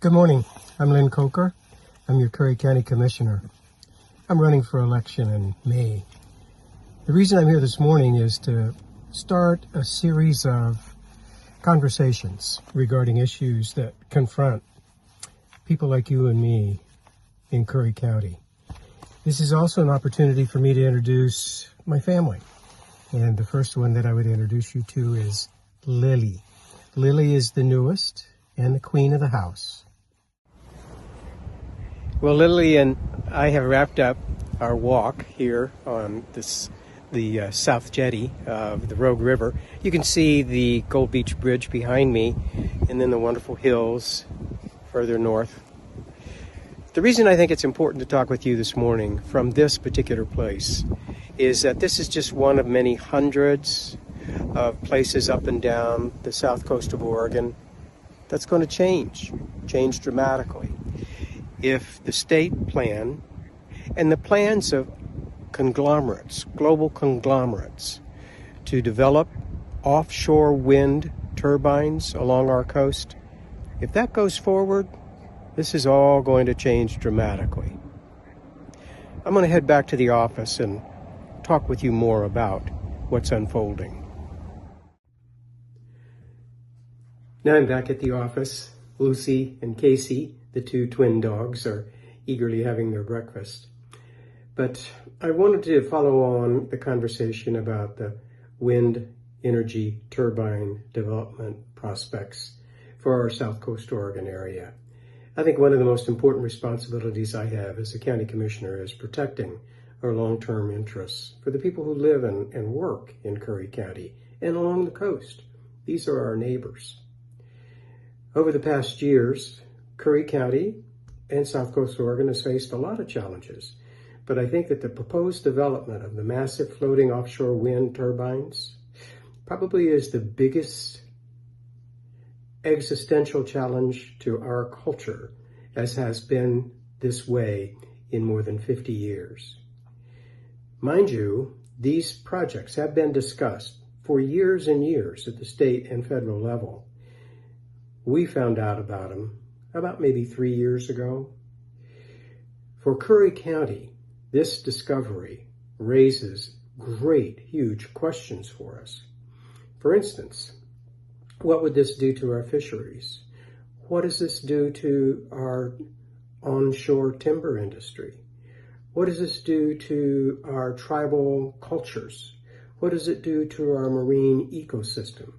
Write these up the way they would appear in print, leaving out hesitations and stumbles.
Good morning. I'm Lynn Coker. I'm your Curry County Commissioner. I'm running for election in May. The reason I'm here this morning is to start a series of conversations regarding issues that confront people like you and me in Curry County. This is also an opportunity for me to introduce my family. And the first one that I would introduce you to is Lily. Lily is the newest and the queen of the house. Well, Lily and I have wrapped up our walk here on the South Jetty of the Rogue River. You can see the Gold Beach Bridge behind me and then the wonderful hills further north. The reason I think it's important to talk with you this morning from this particular place is that this is just one of many hundreds of places up and down the south coast of Oregon that's going to change dramatically. If the state plan and the plans of conglomerates, global conglomerates, to develop offshore wind turbines along our coast, if that goes forward, this is all going to change dramatically. I'm going to head back to the office and talk with you more about what's unfolding. Now I'm back at the office. Lucy and Casey, the two twin dogs, are eagerly having their breakfast. But I wanted to follow on the conversation about the wind energy turbine development prospects for our South Coast Oregon area. I think one of the most important responsibilities I have as a county commissioner is protecting our long-term interests for the people who live and work in Curry County and along the coast. These are our neighbors. Over the past years, Curry County and South Coast Oregon has faced a lot of challenges, but I think that the proposed development of the massive floating offshore wind turbines probably is the biggest existential challenge to our culture, as has been this way in more than 50 years. Mind you, these projects have been discussed for years and years at the state and federal level. We found out about them about maybe 3 years ago. For Curry County, this discovery raises great, huge questions for us. For instance, what would this do to our fisheries? What does this do to our onshore timber industry? What does this do to our tribal cultures? What does it do to our marine ecosystem?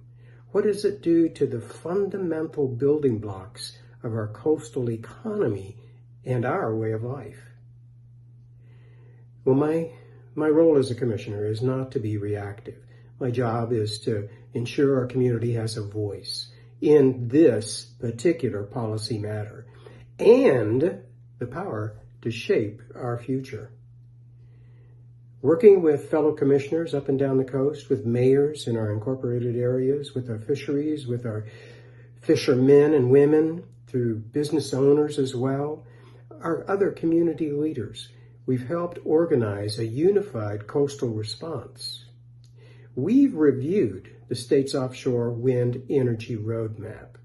What does it do to the fundamental building blocks of our coastal economy and our way of life? Well, my role as a commissioner is not to be reactive. My job is to ensure our community has a voice in this particular policy matter and the power to shape our future. Working with fellow commissioners up and down the coast, with mayors in our incorporated areas, with our fisheries, with our fishermen and women, through business owners as well, our other community leaders, we've helped organize a unified coastal response. We've reviewed the state's offshore wind energy roadmap.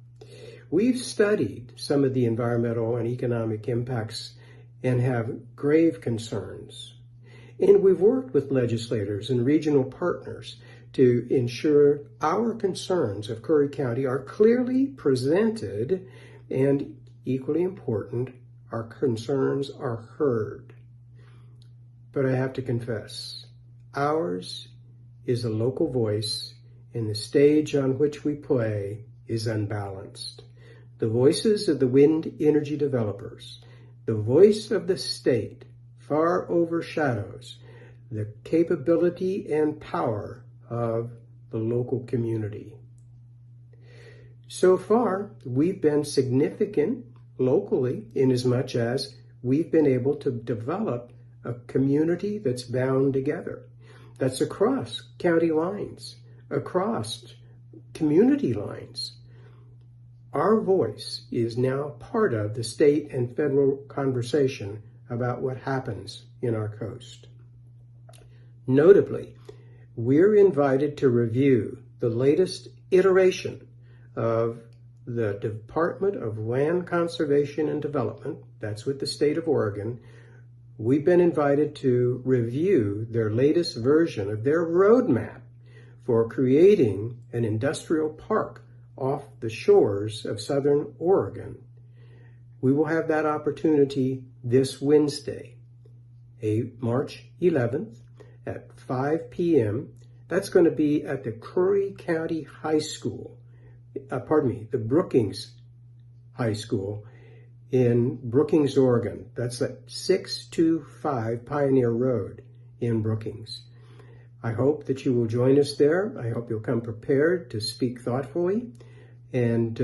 We've studied some of the environmental and economic impacts and have grave concerns. And we've worked with legislators and regional partners to ensure our concerns of Curry County are clearly presented, and equally important, our concerns are heard. But I have to confess, ours is a local voice, and the stage on which we play is unbalanced. The voices of the wind energy developers, the voice of the state, far overshadows the capability and power of the local community. So far, we've been significant locally in as much as we've been able to develop a community that's bound together, that's across county lines, across community lines. Our voice is now part of the state and federal conversation about what happens in our coast. Notably, we're invited to review the latest iteration of the Department of Land Conservation and Development, that's with the state of Oregon, we've been invited to review their latest version of their roadmap for creating an industrial park off the shores of southern Oregon. We will have that opportunity this Wednesday, March 11th at 5 p.m. That's going to be at the Curry County High School, the Brookings High School in Brookings, Oregon. That's at 625 Pioneer Road in Brookings. I hope that you will join us there. I hope you'll come prepared to speak thoughtfully, and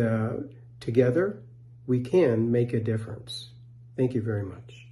together we can make a difference. Thank you very much.